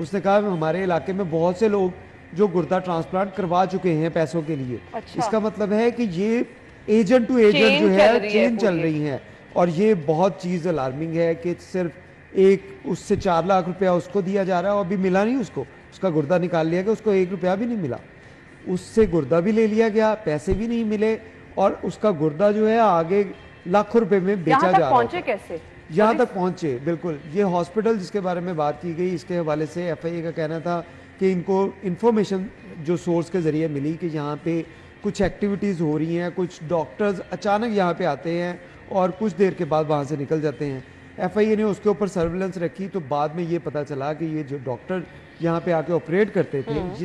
اس نے کہا ہمارے علاقے میں بہت سے لوگ جو گردہ ٹرانسپلانٹ کروا چکے ہیں پیسوں کے لیے. اس کا مطلب ہے کہ یہ ایجنٹ ٹو ایجنٹ جو ہے چین چل رہی ہے, اور یہ بہت چیز الارمنگ ہے کہ صرف ایک اس سے 4 لاکھ روپیہ اس کو دیا جا رہا ہے اور ابھی ملا نہیں اس کو, اس کا گردہ نکال لیا گیا, اس کو 1 روپیہ بھی نہیں ملا, اس سے گردہ بھی لے لیا گیا, پیسے بھی نہیں ملے, اور اس کا گردہ جو ہے آگے لاکھوں روپے میں بیچا جا رہا ہے. پہنچے کیسے یہاں تک پہنچے؟ بالکل, یہ ہاسپٹل جس کے بارے میں بات کی گئی اس کے حوالے سے ایف آئی اے کا کہنا تھا کہ ان کو انفارمیشن جو سورس کے ذریعے ملی کہ یہاں پہ کچھ ایکٹیویٹیز ہو رہی ہیں, کچھ ڈاکٹرز اچانک یہاں پہ آتے ہیں اور کچھ دیر کے بعد وہاں سے نکل جاتے ہیں. ایف آئی اے نے اس کے اوپر سرویلنس رکھی تو بعد میں یہ پتہ چلا کہ یہ جو ڈاکٹر یہاں پہ آ کے آپریٹ کرتے تھے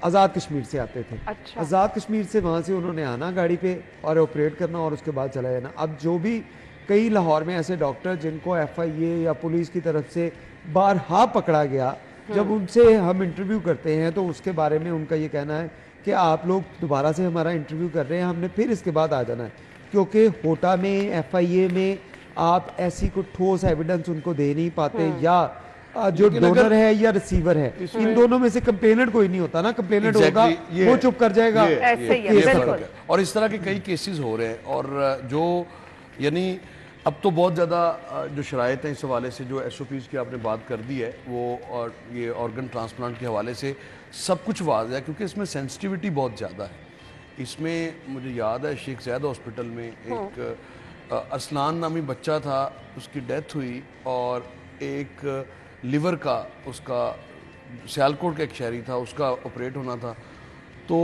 آزاد کشمیر سے آتے تھے. آزاد کشمیر سے وہاں سے انہوں نے آنا گاڑی پہ اور آپریٹ کرنا اور اس کے بعد چلا جانا. اب جو بھی کئی لاہور میں ایسے ڈاکٹر جن کو ایف آئی اے یا پولیس کی طرف سے بارہا پکڑا گیا, جب ان سے ہم انٹرویو کرتے ہیں تو اس کے بارے میں ان کا یہ کہنا ہے کہ آپ لوگ دوبارہ سے ہمارا انٹرویو کر رہے ہیں, ہم نے پھر اس کے بعد آ جانا ہے, کیونکہ ہوٹا میں ایف آئی اے میں آپ ایسی کوئی ٹھوس ایویڈنس ان کو دے نہیں پاتے, یا جو ڈونر ہے یا ریسیور ہے ان دونوں میں سے کمپلیننٹ کوئی نہیں ہوتا نا, کمپلیننٹ ہوگا وہ چپ کر جائے گا. اور اس طرح کے کئی کیسز ہو رہے ہیں, اور جو یعنی اب تو بہت زیادہ جو شرائط ہیں اس حوالے سے, جو ایس او پیز کی آپ نے بات کر دی ہے, وہ اور یہ آرگن ٹرانسپلانٹ کے حوالے سے سب کچھ واضح ہے, کیونکہ اس میں سینسٹیوٹی بہت زیادہ ہے. اس میں مجھے یاد ہے شیخ زید ہاسپٹل میں ایک ارسلان نامی بچہ تھا, اس کی ڈیتھ ہوئی, اور ایک لیور کا, اس کا سیالکوٹ کا ایک شہری تھا, اس کا آپریٹ ہونا تھا. تو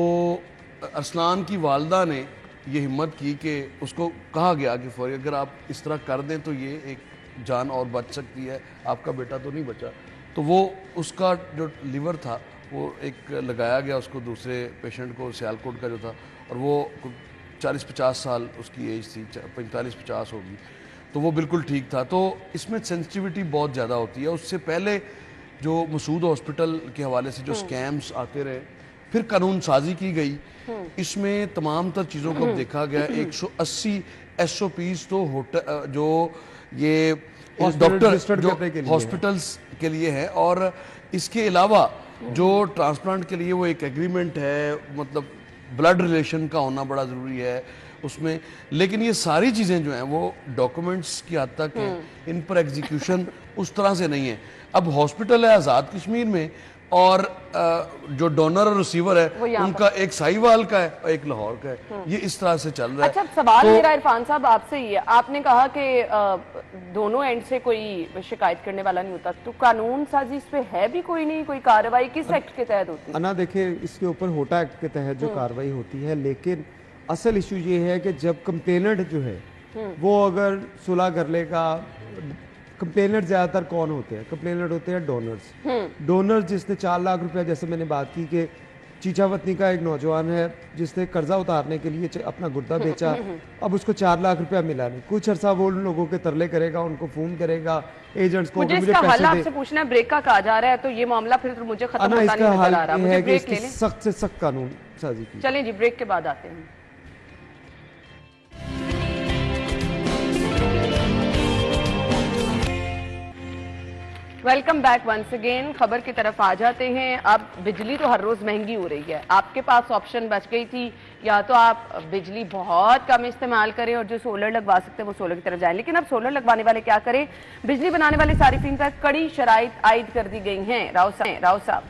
ارسلان کی والدہ نے یہ ہمت کی کہ اس کو کہا گیا کہ فوری اگر آپ اس طرح کر دیں تو یہ ایک جان اور بچ سکتی ہے, آپ کا بیٹا تو نہیں بچا. تو وہ اس کا جو لیور تھا وہ ایک لگایا گیا اس کو, دوسرے پیشنٹ کو, سیالکوٹ کا جو تھا, اور وہ 40-50 سال اس کی ایج تھی, 45-50 ہوگی, تو وہ بالکل ٹھیک تھا. تو اس میں سینسٹیوٹی بہت زیادہ ہوتی ہے. اس سے پہلے جو مسعود ہاسپٹل کے حوالے سے جو سکیمز آتے رہے, پھر قانون سازی کی گئی, اس میں تمام تر چیزوں کو دیکھا گیا. 180 ایس او پیز تو جو یہ ڈاکٹر جو ہاسپٹلز کے لیے ہے, اور اس کے علاوہ جو ٹرانسپلانٹ کے لیے وہ ایک ایگریمنٹ ہے, مطلب بلڈ ریلیشن کا ہونا بڑا ضروری ہے اس میں. لیکن یہ ساری چیزیں جو ہیں وہ ڈاکومنٹس کی حد تک ہیں, ان پر ایگزیکیوشن اس طرح سے نہیں ہے. اب ہاسپٹل ہے آزاد کشمیر میں, اور جو ڈونر اور ریسیور ہے ان کا ایک ساہیوال کا ہے اور ایک لاہور کا ہے. یہ اس طرح سے چل رہا ہے. اچھا, سوال میرا عرفان صاحب آپ سے یہ, آپ نے کہا کہ دونوں اینڈ سے کوئی شکایت کرنے والا نہیں ہوتا, تو قانون سازی اس پہ ہے بھی کوئی نہیں, کوئی کارروائی کس ایکٹ کے تحت ہوتی ہے؟ انا دیکھیں, اس کے اوپر ہوٹا ایکٹ کے تحت جو کارروائی ہوتی ہے, لیکن اصل ایشو یہ ہے کہ جب کمپلیننٹ جو ہے وہ اگر صلح کر لے گا, کمپلیننٹ زیادہ تر کون ہوتے ہیں؟ کمپلیننٹ ہوتے ہیں ڈونرز. ڈونرز جس نے 4 لاکھ روپیہ, جیسے میں نے بات کی کہ چیچا وطنی کا ایک نوجوان ہے جس نے قرضہ اتارنے کے لیے اپنا گردہ بیچا, اب اس کو 4 لاکھ روپیہ ملا نہیں. کچھ عرصہ وہ ان لوگوں کے ترلے کرے گا, ان کو فون کرے گا, ایجنٹس کو, مجھے اس کا حل آپ سے پوچھنا ہے, بریک کا کہا جا رہا ہے, تو یہ معاملہ پھر مجھے ختم ہوتا نہیں نظر آ رہا. مجھے بریک لے لیں, سخت سے سخت قانون سازی کی. چلیں جی, بریک کے بعد آتے ہیں. Welcome back once again. خبر کی طرف آ جاتے ہیں. اب بجلی تو ہر روز مہنگی ہو رہی ہے. آپ کے پاس آپشن بچ گئی تھی, یا تو آپ بجلی بہت کم استعمال کریں اور جو سولر لگوا سکتے ہیں وہ سولر کی طرف جائیں. لیکن اب سولر لگوانے والے کیا کریں؟ بجلی بنانے والے صارفین پر کڑی شرائط عائد کر دی گئی ہیں. راؤ صاحب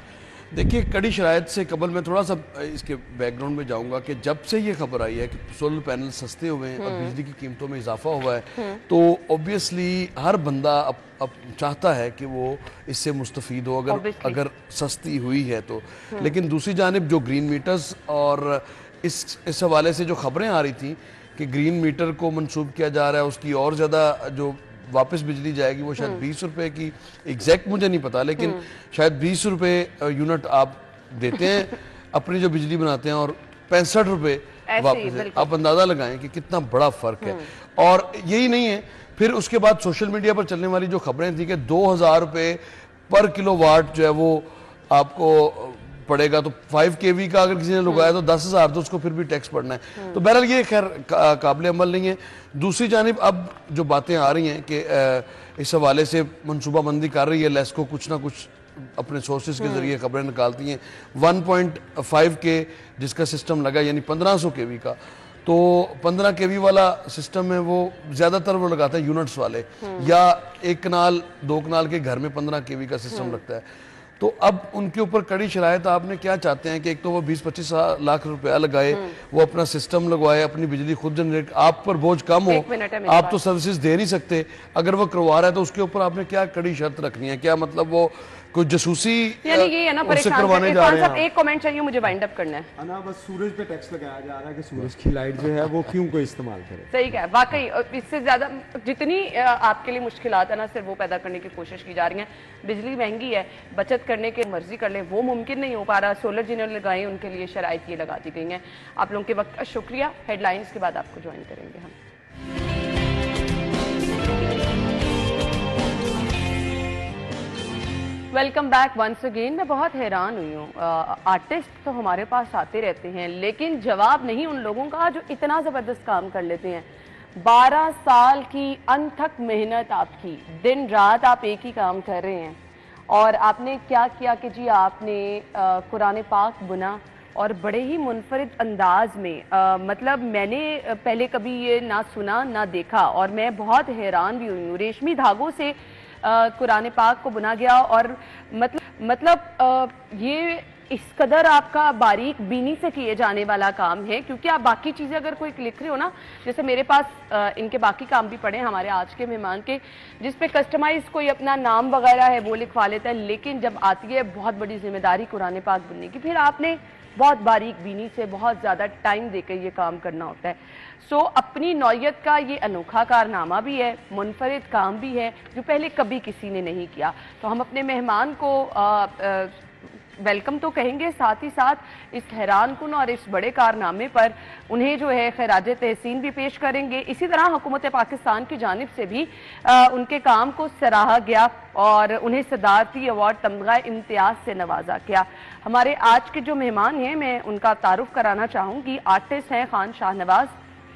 دیکھیے, کڑی شرائط سے قبل میں تھوڑا سا اس کے بیک گراؤنڈ میں جاؤں گا کہ جب سے یہ خبر آئی ہے کہ سولر پینل سستے ہوئے ہیں اور بجلی کی قیمتوں میں اضافہ ہوا ہے, تو اوبیسلی ہر بندہ اب چاہتا ہے کہ وہ اس سے مستفید ہو اگر سستی ہوئی ہے تو. لیکن دوسری جانب جو گرین میٹرز اور اس حوالے سے جو خبریں آ رہی تھیں کہ گرین میٹر کو منسوب کیا جا رہا ہے, اس کی اور زیادہ جو واپس بجلی جائے گی وہ شاید 20 روپے کی, ایگزیکٹ مجھے نہیں پتا, لیکن شاید 20 روپے یونٹ آپ دیتے ہیں اپنی جو بجلی بناتے ہیں, اور 65 روپے واپس. آپ اندازہ لگائیں کہ کتنا بڑا فرق ہے. اور یہی نہیں ہے, پھر اس کے بعد سوشل میڈیا پر چلنے والی جو خبریں تھیں کہ 2000 روپے پر کلو واٹ جو ہے وہ آپ کو پڑے گا تو 5 kV کا اگر کسی نے لگایا تو 10,000 تو اس کو پھر بھی ٹیکس پڑنا ہے. تو بہرحال یہ خیر قابل عمل نہیں ہے. دوسری جانب اب جو باتیں آ رہی ہیں کہ اس حوالے سے منصوبہ بندی کر رہی ہے لیسکو, کچھ نہ کچھ اپنے سورسز کے ذریعے خبریں نکالتی ہیں. 1.5 کے جس کا سسٹم لگا یعنی 1500 kV کا, تو 15 kV والا سسٹم ہے وہ زیادہ تر وہ لگاتے ہیں یونٹس والے, یا 1 کنال 2 کنال کے گھر میں 15 kV کا سسٹم لگتا ہے. تو اب ان کے اوپر کڑی شرائط آپ نے کیا چاہتے ہیں کہ ایک تو وہ 20-25 لاکھ روپیہ لگائے, وہ اپنا سسٹم لگوائے, اپنی بجلی خود جنریٹ, آپ پر بوجھ کم ہو, آپ تو سروسز دے نہیں سکتے, اگر وہ کروا رہا ہے تو اس کے اوپر آپ نے کیا کڑی شرط رکھنی ہے؟ کیا مطلب وہ کوئی جسوسی یعنی یہ ہے نا پریشان ہے. ایک کمنٹ چاہیے مجھے وائنڈ اپ کرنا ہے. انا بس سورج پہ ٹیکس لگایا جا رہا ہے کہ سورج کی لائٹ جو ہے وہ کیوں کوئی استعمال کرے. صحیح ہے, واقعی اس سے زیادہ جتنی آپ کے لیے مشکلات ہیں نا صرف وہ پیدا کرنے کی کوشش کی جا رہی ہیں. بجلی مہنگی ہے, بچت کرنے کے مرضی کر لیں وہ ممکن نہیں ہو پا رہا. سولر جنہیں لگائیں ان کے لیے شرائط یہ لگا دی گئی ہیں. آپ لوگوں کے وقت کا شکریہ. ہیڈ لائنز کے بعد آپ کو جوائن کریں گے ہم. Welcome back once again. میں بہت حیران ہوئی ہوں, آرٹسٹ تو ہمارے پاس آتے رہتے ہیں لیکن جواب نہیں ان لوگوں کا جو اتنا زبردست کام کر لیتے ہیں. 12 سال کی انتھک محنت آپ کی, دن رات آپ ایک ہی کام کر رہے ہیں, اور آپ نے کیا کیا کہ جی آپ نے قرآن پاک بنا اور بڑے ہی منفرد انداز میں, مطلب میں نے پہلے کبھی یہ نہ سنا نہ دیکھا, اور میں بہت حیران بھی ہوئی ہوں. ریشمی دھاگوں سے قرآن پاک کو بنا گیا, اور مطلب یہ اس قدر آپ کا باریک بینی سے کیے جانے والا کام ہے, کیونکہ آپ باقی چیزیں اگر کوئی لکھ رہے ہو نا, جیسے میرے پاس ان کے باقی کام بھی پڑے ہیں ہمارے آج کے مہمان کے, جس پہ کسٹمائز کوئی اپنا نام وغیرہ ہے وہ لکھوا لیتا ہے, لیکن جب آتی ہے بہت بڑی ذمہ داری قرآن پاک بننے کی, پھر آپ نے بہت باریک بینی سے بہت زیادہ ٹائم دے کے یہ کام کرنا ہوتا ہے. سو اپنی نوعیت کا یہ انوکھا کارنامہ بھی ہے, منفرد کام بھی ہے جو پہلے کبھی کسی نے نہیں کیا. تو ہم اپنے مہمان کو ویلکم تو کہیں گے, ساتھ ہی ساتھ اس حیران کن اور اس بڑے کارنامے پر انہیں جو ہے خراج تحسین بھی پیش کریں گے. اسی طرح حکومت پاکستان کی جانب سے بھی ان کے کام کو سراہا گیا اور انہیں صدارتی ایوارڈ تمغہ امتیاز سے نوازا گیا. ہمارے آج کے جو مہمان ہیں میں ان کا تعارف کرانا چاہوں گی. آرٹسٹ ہیں خان شاہ نواز,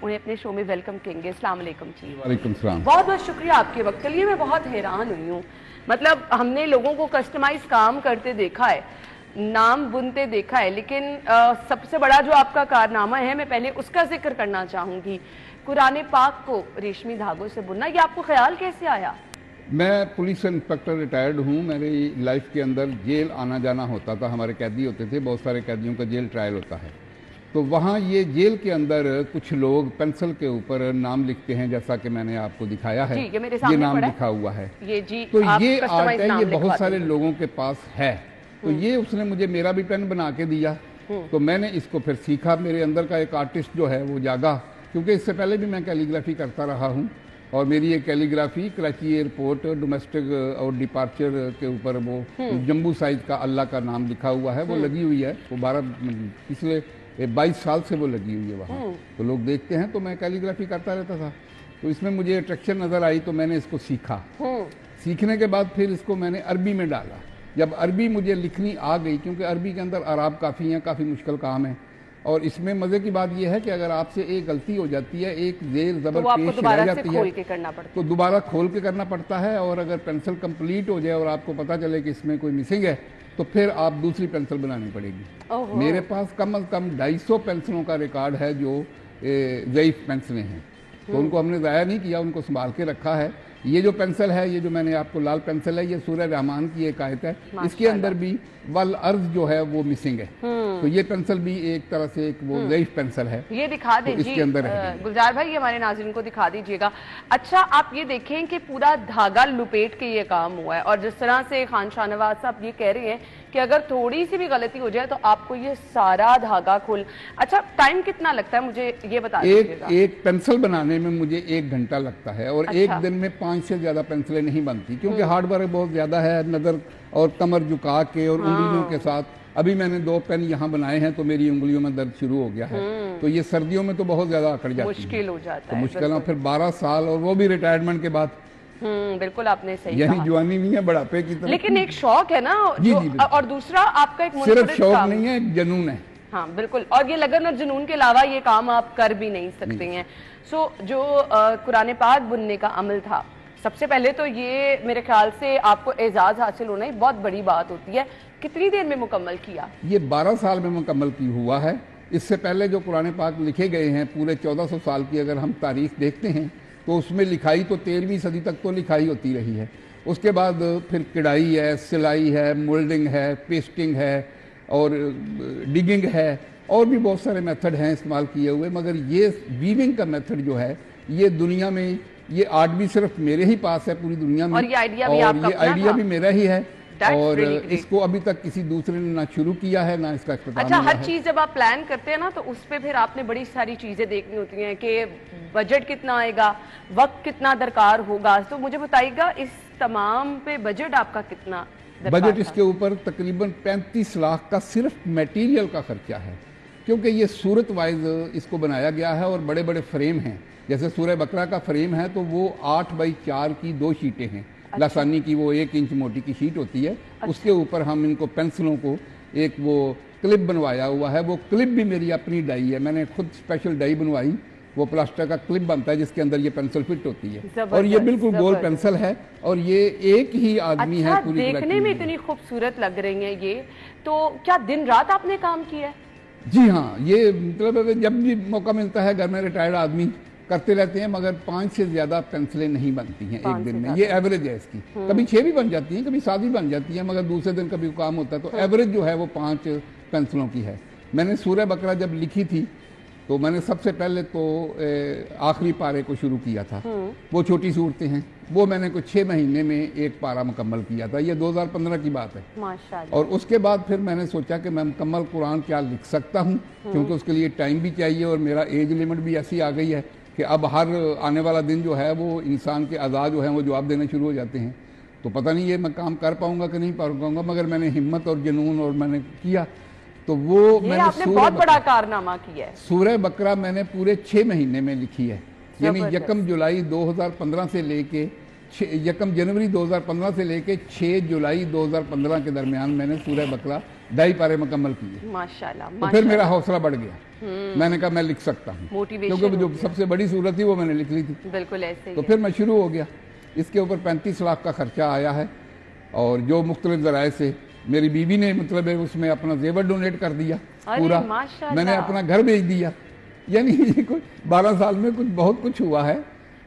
انہیں اپنے شو میں ویلکم کہیں گے. السلام علیکم جی. وعلیکم السلام. بہت بہت شکریہ آپ کے وقت کے لیے. میں بہت حیران ہوئی ہوں, مطلب ہم نے لوگوں کو کسٹمائز کام کرتے دیکھا ہے, نام بنتے دیکھا ہے, لیکن سب سے بڑا جو آپ کا کارنامہ ہے میں پہلے اس کا ذکر کرنا چاہوں گی. قرآن پاک کو ریشمی دھاگوں سے بننا, یہ آپ کو خیال کیسے آیا؟ میں پولیس انسپیکٹر ریٹائرڈ ہوں. میری لائف کے اندر جیل آنا جانا ہوتا تھا, ہمارے قیدی ہوتے تھے, بہت سارے قیدیوں کا جیل ٹرائل ہوتا ہے. تو وہاں یہ جیل کے اندر کچھ لوگ پینسل کے اوپر نام لکھتے ہیں, جیسا کہ میں نے آپ کو دکھایا ہے, یہ نام لکھا ہوا ہے. تو یہ آرٹ ہے, یہ بہت سارے لوگوں کے پاس ہے. تو یہ اس نے مجھے میرا بھی پین بنا کے دیا, تو میں نے اس کو پھر سیکھا. میرے اندر کا ایک آرٹسٹ جو ہے وہ جاگا, کیونکہ اس سے پہلے بھی میں کیلیگرافی کرتا رہا ہوں, اور میری یہ کیلیگرافی کراچی ایئرپورٹ ڈومیسٹک اور ڈپارچر کے اوپر وہ جمبو سائز کا اللہ کا نام لکھا ہوا ہے, وہ لگی ہوئی ہے. وہ پچھلے 22 سال سے وہ لگی ہوئی ہے وہاں, تو لوگ دیکھتے ہیں. تو میں کیلیگرافی کرتا رہتا تھا, تو اس میں مجھے اٹریکشن نظر آئی, تو میں نے اس کو سیکھا. سیکھنے کے بعد پھر اس کو میں نے عربی میں ڈالا. جب عربی مجھے لکھنی آ گئی, کیونکہ عربی کے اندر اعراب کافی ہیں, کافی مشکل کام ہے, اور اس میں مزے کی بات یہ ہے کہ اگر آپ سے ایک غلطی ہو جاتی ہے, ایک زیر زبر پیش رہ جاتی ہے, تو دوبارہ کھول کے کرنا پڑتا ہے. اور اگر پینسل کمپلیٹ ہو جائے اور آپ کو پتہ چلے کہ اس میں کوئی مسنگ ہے, تو پھر آپ دوسری پینسل بنانی پڑے گی. میرے پاس کم از کم 250 پینسلوں کا ریکارڈ ہے جو ضعیف پینسلیں ہیں, تو ان کو ہم نے ضائع نہیں کیا, ان کو سنبھال کے رکھا ہے. یہ جو پینسل ہے, یہ جو میں نے آپ کو لال پینسل ہے, یہ سورہ رحمان کی ایک آیت ہے, اس کے اندر بھی والارض جو ہے وہ مسنگ ہے. تو یہ پینسل بھی ایک طرح سے ایک وہ ضعیف پینسل ہے. یہ دکھا دیجیے گلزار بھائی, یہ ہمارے ناظرین کو دکھا دیجیے گا. اچھا آپ یہ دیکھیں کہ پورا دھاگا لپیٹ کے یہ کام ہوا ہے, اور جس طرح سے خان شاہ نواز صاحب یہ کہہ رہے ہیں کہ اگر تھوڑی سی بھی غلطی ہو جائے تو آپ کو یہ سارا دھاگا کھل. اچھا ٹائم کتنا لگتا ہے مجھے یہ بتا دیجیے گا. ایک پینسل بنانے میں مجھے 1 گھنٹہ لگتا ہے, اور ایک دن میں 5 سے زیادہ پینسلیں نہیں بنتی, کیونکہ ہارڈ ورک بہت زیادہ ہے. نظر اور کمر جھکا کے اور انگلیوں کے ساتھ, ابھی میں نے 2 پین یہاں بنائے ہیں تو میری انگلیوں میں درد شروع ہو گیا ہے. تو یہ سردیوں میں تو بہت زیادہ اکڑ جاتی ہے, مشکل ہو جاتا ہے. مشکل, اور پھر 12 سال, اور وہ بھی ریٹائرمنٹ کے بعد. بالکل آپ نے صحیح یعنی کہا. جوانی بھی ہے بڑھاپے کی طرح. لیکن ایک شوق ہے نا اور دوسرا آپ کا ایک صرف شوق نہیں ہے، ایک جنون ہے. ہاں بالکل، اور یہ لگن اور جنون کے علاوہ یہ کام آپ کر بھی نہیں سکتے ہیں. جو قرآن پاک بننے کا عمل تھا، سب سے پہلے تو یہ میرے خیال سے آپ کو اعزاز حاصل ہونا ہی بہت بڑی بات ہوتی ہے. کتنی دیر میں مکمل کیا؟ یہ 12 سال میں مکمل کی ہوا ہے. اس سے پہلے جو قرآن پاک لکھے گئے ہیں پورے 1400 سال کی اگر ہم تاریخ دیکھتے ہیں تو اس میں لکھائی تو 13ویں صدی تک تو لکھائی ہوتی رہی ہے. اس کے بعد پھر کڑھائی ہے، سلائی ہے، مولڈنگ ہے، پیسٹنگ ہے اور ڈگنگ ہے، اور بھی بہت سارے میتھڈ ہیں استعمال کیے ہوئے. مگر یہ ویونگ کا میتھڈ جو ہے یہ دنیا میں، یہ آرٹ بھی صرف میرے ہی پاس ہے پوری دنیا میں، اور یہ آئیڈیا بھی میرا ہی ہے. اور اس کو ابھی تک کسی دوسرے نے نہ شروع کیا ہے نہ اس کا اختتام. اچھا، ہر چیز جب آپ پلان کرتے ہیں نا تو اس پہ پھر آپ نے بڑی ساری چیزیں دیکھنی ہوتی ہیں کہ بجٹ کتنا آئے گا، وقت کتنا درکار ہوگا. تو مجھے بتائیے گا اس تمام پہ بجٹ آپ کا کتنا درکار بجٹ؟ اس کے اوپر تقریباً 35 لاکھ کا صرف میٹیریل کا خرچہ ہے، کیونکہ یہ صورت وائز اس کو بنایا گیا ہے اور بڑے بڑے فریم ہیں. جیسے سورہ بقرہ کا فریم ہے تو وہ 8x4 کی 2 شیٹیں ہیں. لسانی کی وہ 1 انچ موٹی کی شیٹ ہوتی ہے. اس کے اوپر ہم ان کو پینسلوں کو ایک وہ کلپ بنوایا ہوا ہے. وہ کلپ بھی میری اپنی ڈائی ہے، میں نے خود اسپیشل ڈائی بنوائی. وہ پلاسٹر کا کلپ بنتا ہے جس کے اندر یہ پینسل فٹ ہوتی ہے اور یہ بالکل گول پینسل ہے اور یہ ایک ہی آدمی ہے پوری طرح. دیکھنے میں اتنی خوبصورت لگ رہی ہیں یہ. تو کیا دن رات آپ نے کام کیا ہے؟ جی ہاں، یہ مطلب جب بھی موقع ملتا ہے، گھر میں ریٹائرڈ آدمی کرتے رہتے ہیں، مگر 5 سے زیادہ پینسلیں نہیں بنتی ہیں ایک دن میں. یہ ایوریج ہے اس کی. کبھی 6 بھی بن جاتی ہیں، کبھی 7 بھی بن جاتی ہیں، مگر دوسرے دن کبھی کام ہوتا ہے تو ایوریج جو ہے وہ 5 پینسلوں کی ہے. میں نے سورہ بقرہ جب لکھی تھی تو میں نے سب سے پہلے تو آخری پارے کو شروع کیا تھا. وہ چھوٹی صورتیں ہیں، وہ میں نے کچھ 6 مہینے میں ایک پارہ مکمل کیا تھا. یہ 2015 کی بات ہے. ماشاءاللہ. اور اس کے بعد پھر میں نے سوچا کہ میں مکمل قرآن کیا لکھ سکتا ہوں، کیونکہ اس کے لیے ٹائم بھی چاہیے اور میرا ایج لمٹ بھی ایسی آ گئی ہے کہ اب ہر آنے والا دن جو ہے وہ انسان کے اعضاء جو ہیں وہ جواب دینے شروع ہو جاتے ہیں. تو پتہ نہیں یہ میں کام کر پاؤں گا کہ نہیں پاؤں گا، مگر میں نے ہمت اور جنون اور میں نے کیا. تو وہ میں نے آپ نے بہت بڑا کارنامہ کیا ہے. سورہ بقرہ میں نے پورے 6 مہینے میں لکھی ہے. یعنی 1 جولائی 2015 سے لے کے 1 جنوری 2015 سے لے کے 6 جولائی 2015 کے درمیان میں نے سورہ بقرہ 2.5 پارے مکمل کیے. ماشاءاللہ. تو پھر میرا حوصلہ بڑھ گیا. میں نے کہا میں لکھ سکتا ہوں، کیونکہ جو سب سے بڑی صورت تھی وہ میں نے لکھ لی تھی. بالکل ایسے ہی. تو پھر میں شروع ہو گیا. اس کے اوپر 35 لاکھ کا خرچہ آیا ہے اور جو مختلف ذرائع سے میری بیوی نے مطلب اس میں اپنا زیور ڈونیٹ کر دیا پورا. میں نے اپنا گھر بیچ دیا. یعنی 12 سال میں بہت کچھ ہوا ہے.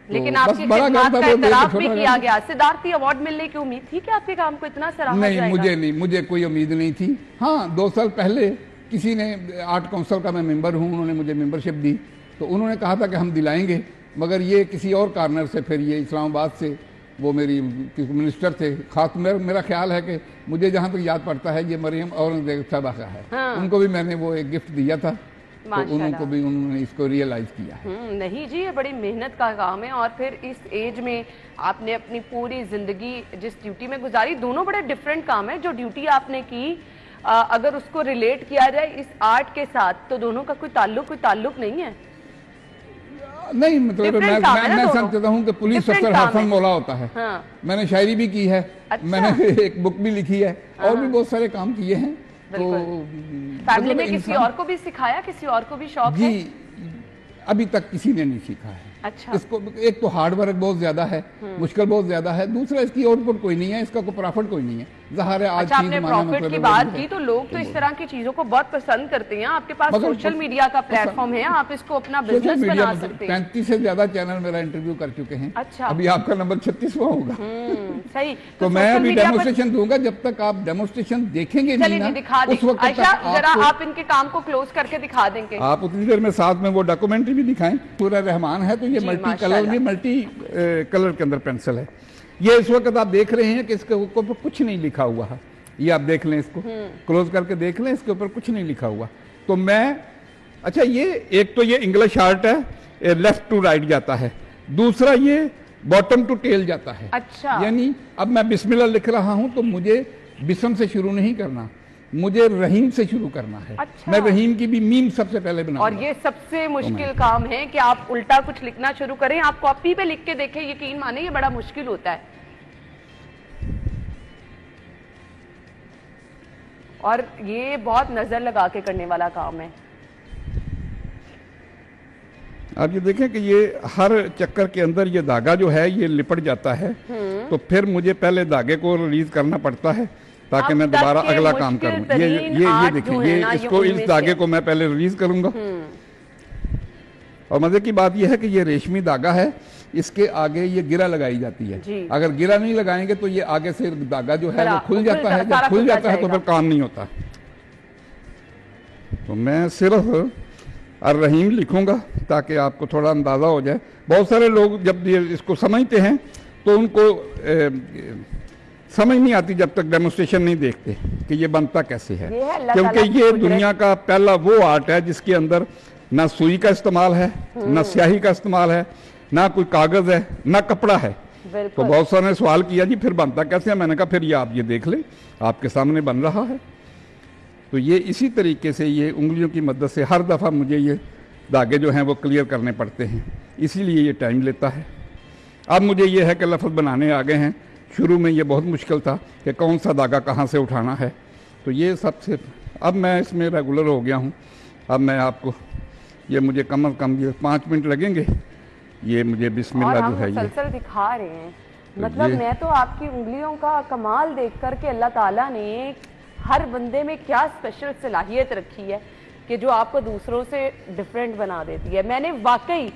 لیکن آپ کی خدمات کا اعتراف بھی کیا گیا. صدارتی ایوارڈ ملنے کی امید تھی کہ آپ کے کام کو اتنا سراہا جائے گا؟ مجھے کوئی امید نہیں تھی. ہاں 2 سال پہلے کسی نے آرٹ کونسل کا میں ممبر ہوں، انہوں نے مجھے ممبرشپ دی تو انہوں نے کہا تھا کہ ہم دلائیں گے، مگر یہ کسی اور کارنر سے پھر یہ اسلام آباد سے وہ میری منسٹر تھے. خاص میرا خیال ہے کہ مجھے جہاں تک یاد پڑتا ہے یہ مریم اورنگزیب صاحبہ کا ہے. ان کو بھی میں نے وہ ایک گفٹ دیا تھا تو ان کو بھی انہوں نے اس کو ریئلائز کیا ہے. نہیں جی، یہ بڑی محنت کا کام ہے. اور پھر اس ایج میں آپ نے اپنی پوری زندگی جس ڈیوٹی میں گزاری، دونوں بڑے ڈیفرنٹ کام ہیں. جو ڈیوٹی آپ نے کی اگر اس کو ریلیٹ کیا جائے اس آرٹ کے ساتھ تو دونوں کا کوئی تعلق نہیں ہے. نہیں مطلب میں سمجھتا ہوں کہ پولیس افسر حسن مولا ہوتا ہے. میں نے شاعری بھی کی ہے، میں نے ایک بک بھی لکھی ہے اور بھی بہت سارے کام کیے ہیں. تو فیملی میں کسی اور کو بھی سکھایا، کسی اور کو بھی شوق ہے؟ جی ابھی تک کسی نے نہیں سیکھا ہے. اچھا. اس کو ایک تو ہارڈ ورک بہت زیادہ ہے، مشکل بہت زیادہ ہے. دوسرا اس کی آؤٹ پٹ کوئی نہیں ہے، اس کا کوئی پروفٹ کوئی نہیں ہے. ظاہر ہے آج آپ نے پروفٹ کی بات کی تو لوگ تو اس طرح کی چیزوں کو بہت پسند کرتے ہیں. آپ کے پاس سوشل میڈیا کا پلیٹ فارم ہے، آپ اس کو اپنا بزنس بنا سکتے ہیں. 35 سے زیادہ چینل میرا انٹرویو کر چکے ہیں. اچھا. ابھی آپ کا نمبر 36واں ہوگا. صحیح. تو میں ابھی ڈیمونسٹریشن دوں گا. جب تک آپ ڈیمونسٹریشن دیکھیں گے نہیں نا اس وقت تک ذرا آپ ان کے کام کو کلوز کر کے دکھا دیں گے. آپ اتنی دیر میں ساتھ میں وہ ڈاکومنٹری بھی دکھائیں. سورہ رحمان ہے تو یہ ملٹی کلر کے اندر پینسل ہے. یہ اس وقت آپ دیکھ رہے ہیں کہ اس کے اوپر کچھ نہیں لکھا ہوا ہے. یہ آپ دیکھ لیں، اس کو کلوز کر کے دیکھ لیں، اس کے اوپر کچھ نہیں لکھا ہوا. تو میں اچھا یہ ایک تو یہ انگلش آرٹ ہے، لیفٹ ٹو رائٹ جاتا ہے. دوسرا یہ باٹم ٹو ٹیل جاتا ہے. اچھا. یعنی اب میں بسم اللہ لکھ رہا ہوں تو مجھے بسم سے شروع نہیں کرنا، مجھے رحیم سے شروع کرنا ہے. اچھا. میں رحیم کی بھی میم سب سے پہلے بناؤں اور یہ سب سے مشکل کام ہے کہ آپ الٹا کچھ لکھنا شروع کریں. آپ کاپی پہ لکھ کے دیکھیں, یقین مانیں یہ بڑا مشکل ہوتا ہے. اور یہ بہت نظر لگا کے کرنے والا کام ہے. آپ یہ دیکھیں کہ یہ ہر چکر کے اندر یہ دھاگا جو ہے یہ لپٹ جاتا ہے, تو پھر مجھے پہلے دھاگے کو ریلیز کرنا پڑتا ہے تاکہ میں دوبارہ اگلا کام کروں. یہ دیکھیں, یہ اس دھاگے کو میں پہلے ریلیز کروں گا. اور مزے کی بات یہ ہے کہ یہ ریشمی دھاگا ہے, اس کے آگے یہ گرہ لگائی جاتی ہے. اگر گرہ نہیں لگائیں گے تو یہ آگے سے دھاگا جو ہے وہ کھل جاتا ہے. جب کھل جاتا ہے تو پھر کام نہیں ہوتا. تو میں صرف الرحیم لکھوں گا تاکہ آپ کو تھوڑا اندازہ ہو جائے. بہت سارے لوگ جب اس کو سمجھتے ہیں تو ان کو سمجھ نہیں آتی جب تک ڈیمونسٹریشن نہیں دیکھتے کہ یہ بنتا کیسے ہے, کیونکہ یہ دنیا کا پہلا وہ آرٹ ہے جس کے اندر نہ سوئی کا استعمال ہے, نہ سیاہی کا استعمال ہے, نہ کوئی کاغذ ہے, نہ کپڑا ہے. تو بہت سارے نے سوال کیا جی پھر بنتا کیسے ہے. میں نے کہا پھر یہ آپ یہ دیکھ لیں, آپ کے سامنے بن رہا ہے. تو یہ اسی طریقے سے یہ انگلیوں کی مدد سے ہر دفعہ مجھے یہ دھاگے جو ہیں وہ کلیئر کرنے پڑتے ہیں, اسی لیے یہ ٹائم لیتا ہے. اب مجھے یہ ہے کہ لفظ بنانے آگے ہیں. شروع میں یہ بہت مشکل تھا کہ کون سا دھاگا کہاں سے اٹھانا ہے. تو یہ سب سے اب میں اس میں ریگولر ہو گیا ہوں. اب میں آپ کو یہ مجھے کم از کم یہ 5 منٹ لگیں گے. یہ مجھے بسم اللہ جو ہے یہ مسلسل دکھا رہے ہیں. مطلب میں تو آپ کی انگلیوں کا کمال دیکھ کر کے اللہ تعالیٰ نے ہر بندے میں کیا اسپیشل صلاحیت رکھی ہے کہ جو آپ کو دوسروں سے ڈیفرنٹ بنا دیتی ہے. میں نے واقعی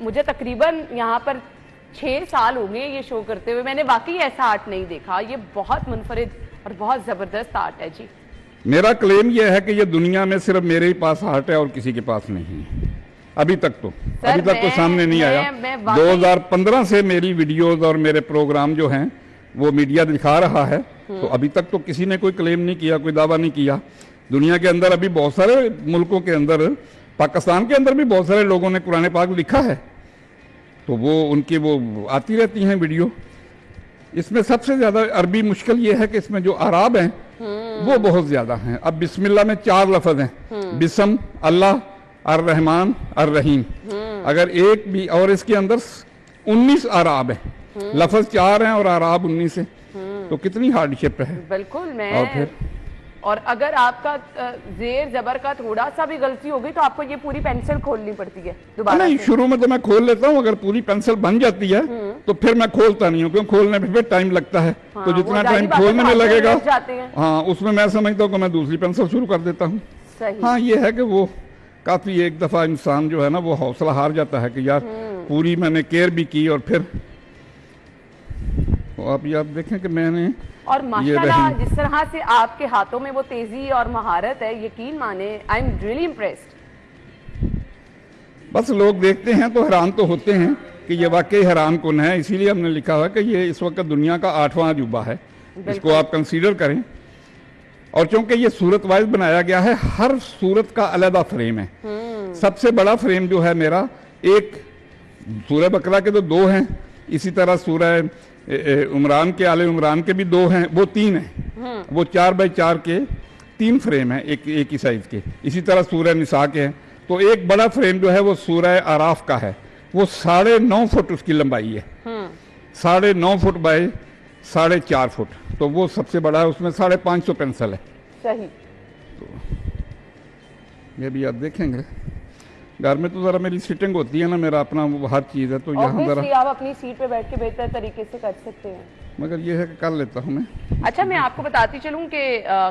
مجھے تقریباً یہاں پر 6 سال ہو گئے یہ شو کرتے ہوئے, میں نے واقعی ایسا آرٹ نہیں دیکھا. یہ بہت منفرد اور بہت زبردست آرٹ ہے. جی میرا کلیم یہ ہے کہ یہ دنیا میں صرف میرے ہی پاس آرٹ ہے اور کسی کے پاس نہیں ہے. ابھی تک تو سامنے نہیں آیا. 2015 سے میری ویڈیوز اور میرے پروگرام جو ہیں وہ میڈیا دکھا رہا ہے, تو ابھی تک تو کسی نے کوئی کلیم نہیں کیا, کوئی دعویٰ نہیں کیا. دنیا کے اندر ابھی بہت سارے ملکوں کے اندر, پاکستان کے اندر بھی بہت سارے لوگوں نے قرآن پاک لکھا ہے, تو وہ ان کی وہ آتی رہتی ہیں ویڈیو. اس میں سب سے زیادہ عربی مشکل یہ ہے کہ اس میں جو اعراب ہیں وہ بہت زیادہ ہیں. اب بسم اللہ میں 4 لفظ ہیں, بسم اللہ, الرحمن, الرحیم. اگر ایک بھی, اور اس کے اندر 19 اعراب ہیں, لفظ 4 ہیں اور اعراب 19 ہیں, تو کتنی ہارڈ شپ ہے. بالکل. اور اگر آپ کا زیر زبر کا تھوڑا سا بھی غلطی ہوگی تو آپ کو یہ پوری پینسل کھولنی پڑتی ہے دوبارہ. نہیں, شروع میں تو میں کھول لیتا ہوں. اگر پوری پینسل بن جاتی ہے تو پھر میں کھولتا نہیں ہوں, کیونکہ کھولنے پہ ٹائم لگتا ہے. تو جتنا ٹائم کھولنے میں لگے گا ہاں اس میں سمجھتا ہوں کہ میں دوسری پینسل شروع کر دیتا ہوں. ہاں یہ ہے کہ وہ کافی ایک دفعہ انسان جو ہے نا وہ حوصلہ ہار جاتا ہے کہ یار پوری میں نے کیئر بھی کی, اور پھر آپ دیکھیں کہ میں نے, اور ماشاءاللہ جس طرح سے آپ کے ہاتھوں میں وہ تیزی اور مہارت ہے, یقین مانے آئی ایم ریئلی امپریسڈ. بس لوگ دیکھتے ہیں تو حیران تو ہوتے ہیں کہ یہ واقعی حیران کن ہے. اسی لیے ہم نے لکھا ہوا کہ یہ اس وقت دنیا کا 8واں عجوبہ ہے, اس کو آپ کنسیڈر کریں. اور چونکہ یہ صورت وائز بنایا گیا ہے, ہر صورت کا علیحدہ فریم ہے. سب سے بڑا فریم جو ہے میرا, ایک سورہ بقرہ کے تو 2 ہیں, اسی طرح سورہ عمران کے, آل عمران کے بھی 2 ہیں, وہ 3 ہیں. وہ 4x4 کے 3 فریم ہیں ایک ہی سائز کے. اسی طرح سورہ نساء کے ہیں. تو ایک بڑا فریم جو ہے وہ سورہ آراف کا ہے, وہ 9.5 فٹ اس کی لمبائی ہے, 9.5 فٹ بائی 4.5 فٹ. تو وہ سب سے بڑا ہے, اس میں 550 پینسل ہے. صحیح. تو یہ بھی آپ دیکھیں گے. گھر میں تو ذرا میری سیٹنگ ہوتی ہے نا, میرا اپنا ہر چیز ہے, تو یہاں ذرا آپ اپنی سیٹ پہ بیٹھ کے بہتر طریقے سے کر سکتے ہیں. مگر یہ ہے کہ کر لیتا ہوں میں. اچھا, میں آپ کو بتاتی چلوں کہ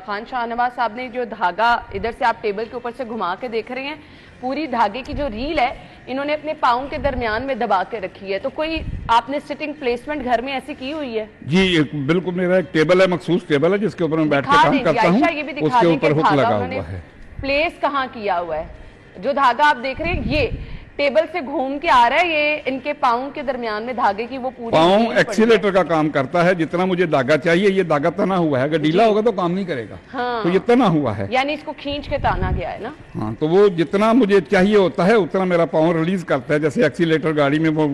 خان شاہ نواز صاحب نے جو دھاگا ادھر سے آپ ٹیبل کے اوپر سے گھما کے دیکھ رہے ہیں, پوری دھاگے کی جو ریل ہے انہوں نے اپنے پاؤں کے درمیان میں دبا کے رکھی ہے. تو کوئی آپ نے سٹنگ پلیسمنٹ گھر میں ایسی کی ہوئی ہے؟ جی بالکل, میرا ایک ٹیبل ہے, مخصوص ٹیبل ہے جس کے اوپر میں بیٹھ کے کام کرتا ہوں. یہ بھی دکھا دیں کہ دھاگا انہوں نے پلیس کہاں کیا ہوا ہے. جو دھاگا آپ دیکھ رہے ہیں یہ ٹیبل سے گھوم کے آ رہا ہے, یہ ان کے پاؤں کے درمیان میں دھاگے کی وہ پوری پاؤں ایکسیلیٹر کا کام کرتا ہے. جتنا مجھے دھاگا چاہیے, یہ دھاگا تنا ہوا ہے, اگر ڈھیلا ہوگا تو کام نہیں کرے گا. تو یہ تنا ہوا ہے, یعنی اس کو کھینچ کے تانا گیا ہے نا. ہاں, تو وہ جتنا مجھے چاہیے ہوتا ہے اتنا میرا پاؤں ریلیز کرتا ہے. جیسے ایکسیلیٹر گاڑی میں وہ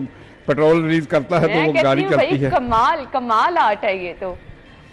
پیٹرول ریلیز کرتا ہے تو وہ گاڑی کرتی ہے. کمال آرٹ ہے یہ. تو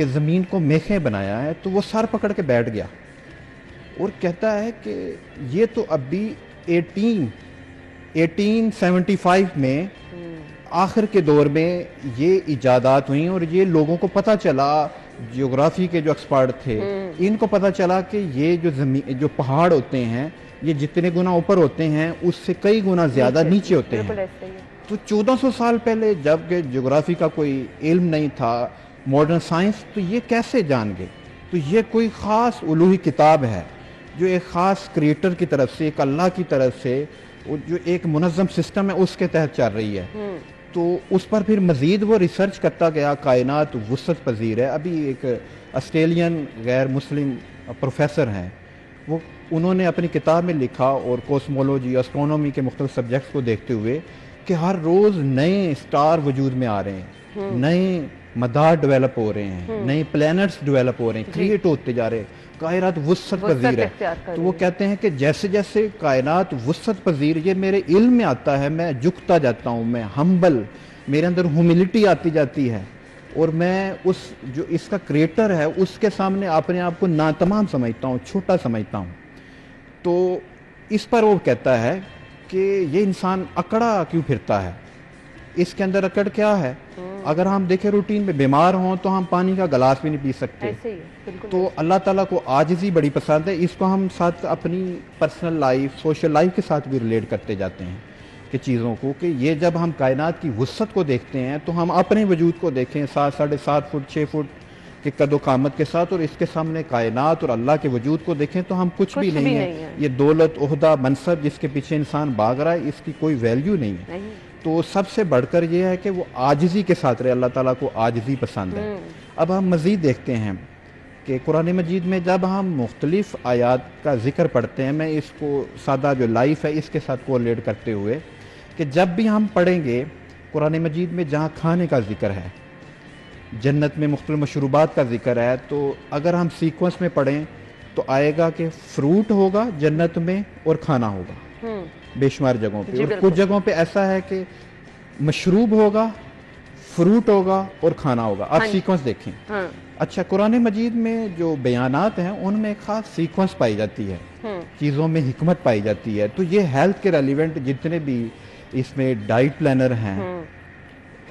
کہ زمین کو میخیں بنایا ہے، تو وہ سر پکڑ کے بیٹھ گیا اور کہتا ہے کہ یہ تو ابھی 1875 میں آخر کے دور میں یہ ایجادات ہوئیں اور یہ لوگوں کو پتہ چلا، جیوگرافی کے جو ایکسپرٹ تھے ان کو پتہ چلا کہ یہ جو پہاڑ ہوتے ہیں یہ جتنے گنا اوپر ہوتے ہیں اس سے کئی گنا زیادہ نیچے ہوتے ہیں۔ تو 1400 سال پہلے جب کہ جغرافی کا کوئی علم نہیں تھا، ماڈرن سائنس، تو یہ کیسے جان گئے؟ تو یہ کوئی خاص الوہی کتاب ہے جو ایک خاص کریٹر کی طرف سے، ایک اللہ کی طرف سے، جو ایک منظم سسٹم ہے اس کے تحت چل رہی ہے۔ تو اس پر پھر مزید وہ ریسرچ کرتا گیا، کائنات وسعت پذیر ہے۔ ابھی ایک آسٹریلین غیر مسلم پروفیسر ہیں، انہوں نے اپنی کتاب میں لکھا، اور کوسمولوجی، اسٹرونومی کے مختلف سبجیکٹس کو دیکھتے ہوئے، کہ ہر روز نئے سٹار وجود میں آ رہے ہیں، نئے مدار ڈیولپ ہو رہے ہیں، نئے پلینٹس ڈیولپ ہو رہے ہیں، کریٹ ہوتے جا رہے ہیں، کائنات وسعت پذیر ہے۔ تو وہ کہتے ہیں کہ جیسے جیسے کائنات وسعت پذیر یہ میرے علم میں آتا ہے، میں جھکتا جاتا ہوں، میں ہمبل، میرے اندر ہیوملٹی آتی جاتی ہے، اور میں جو اس کا کریٹر ہے اس کے سامنے اپنے آپ کو ناتمام سمجھتا ہوں، چھوٹا سمجھتا ہوں۔ تو اس پر وہ کہتا ہے کہ یہ انسان اکڑا کیوں پھرتا ہے؟ اس کے اندر اکڑ کیا ہے؟ اگر ہم دیکھیں روٹین میں بیمار ہوں تو ہم پانی کا گلاس بھی نہیں پی سکتے۔ تو اللہ تعالیٰ کو عاجزی بڑی پسند ہے، اس کو ہم ساتھ اپنی پرسنل لائف، سوشل لائف کے ساتھ بھی ریلیٹ کرتے جاتے ہیں کہ چیزوں کو، کہ یہ جب ہم کائنات کی وسعت کو دیکھتے ہیں تو ہم اپنے وجود کو دیکھیں 7، 7.5 فٹ 6 فٹ کے قد و قامت کے ساتھ، اور اس کے سامنے کائنات اور اللہ کے وجود کو دیکھیں تو ہم کچھ بھی نہیں ہیں۔ یہ دولت، عہدہ، منصب جس کے پیچھے انسان بھاگ رہا ہے، اس کی کوئی ویلیو نہیں ہے۔ تو سب سے بڑھ کر یہ ہے کہ وہ عاجزی کے ساتھ رہے، اللہ تعالیٰ کو عاجزی پسند ہے۔ اب ہم مزید دیکھتے ہیں کہ قرآن مجید میں جب ہم مختلف آیات کا ذکر پڑھتے ہیں، میں اس کو سادہ جو لائف ہے اس کے ساتھ کوریلیٹ کرتے ہوئے، کہ جب بھی ہم پڑھیں گے قرآن مجید میں جہاں کھانے کا ذکر ہے، جنت میں مختلف مشروبات کا ذکر ہے، تو اگر ہم سیکوینس میں پڑھیں تو آئے گا کہ فروٹ ہوگا جنت میں اور کھانا ہوگا بے شمار جگہوں پہ، اور کچھ جگہوں پہ ایسا ہے کہ مشروب ہوگا، فروٹ ہوگا اور کھانا ہوگا۔ آپ سیکوینس دیکھیں۔ اچھا، قرآن مجید میں جو بیانات ہیں ان میں ایک خاص سیکوینس پائی جاتی ہے، چیزوں میں حکمت پائی جاتی ہے۔ تو یہ ہیلتھ کے ریلیونٹ جتنے بھی اس میں ڈائٹ پلانر ہیں،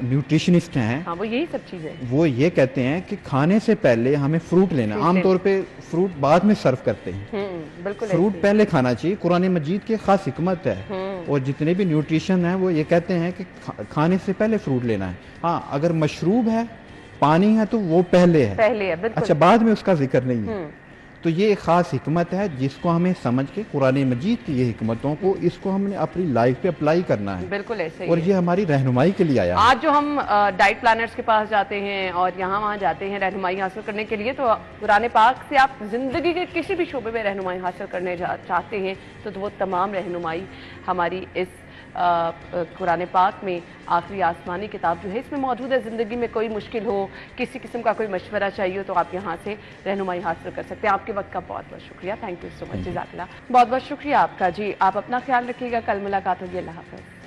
نیوٹریشنسٹ ہیں، وہ یہی سب چیزیں وہ یہ کہتے ہیں کہ کھانے سے پہلے ہمیں فروٹ لینا۔ عام طور پہ فروٹ بعد میں سرو کرتے ہیں، فروٹ پہلے کھانا چاہیے۔ قرآن مجید کی خاص حکمت ہے، اور جتنے بھی نیوٹریشن ہیں وہ یہ کہتے ہیں کہ کھانے سے پہلے فروٹ لینا ہے۔ ہاں، اگر مشروب ہے، پانی ہے، تو وہ پہلے ہے، اچھا بعد میں اس کا ذکر نہیں ہے۔ تو یہ ایک خاص حکمت ہے جس کو ہمیں سمجھ کے قرآن مجید کی یہ حکمتوں کو، اس کو ہم نے اپنی لائف پہ اپلائی کرنا ہے، بالکل ایسے ہی، اور یہ ہماری رہنمائی کے لیے آیا ہے۔ آج جو ہم ڈائٹ پلانرز کے پاس جاتے ہیں اور یہاں وہاں جاتے ہیں رہنمائی حاصل کرنے کے لیے، تو قرآن پاک سے آپ زندگی کے کسی بھی شعبے میں رہنمائی حاصل کرنے چاہتے ہیں تو وہ تمام رہنمائی ہماری اس قرآن پاک میں آخری آسمانی کتاب جو ہے اس میں موجود ہے۔ زندگی میں کوئی مشکل ہو، کسی قسم کا کوئی مشورہ چاہیے ہو، تو آپ یہاں سے رہنمائی حاصل کر سکتے ہیں۔ آپ کے وقت کا بہت بہت شکریہ، تھینک یو سو مچ، جزاک اللہ، بہت بہت شکریہ آپ کا۔ جی، آپ اپنا خیال رکھیے گا، کل ملاقات ہوگی، اللہ حافظ۔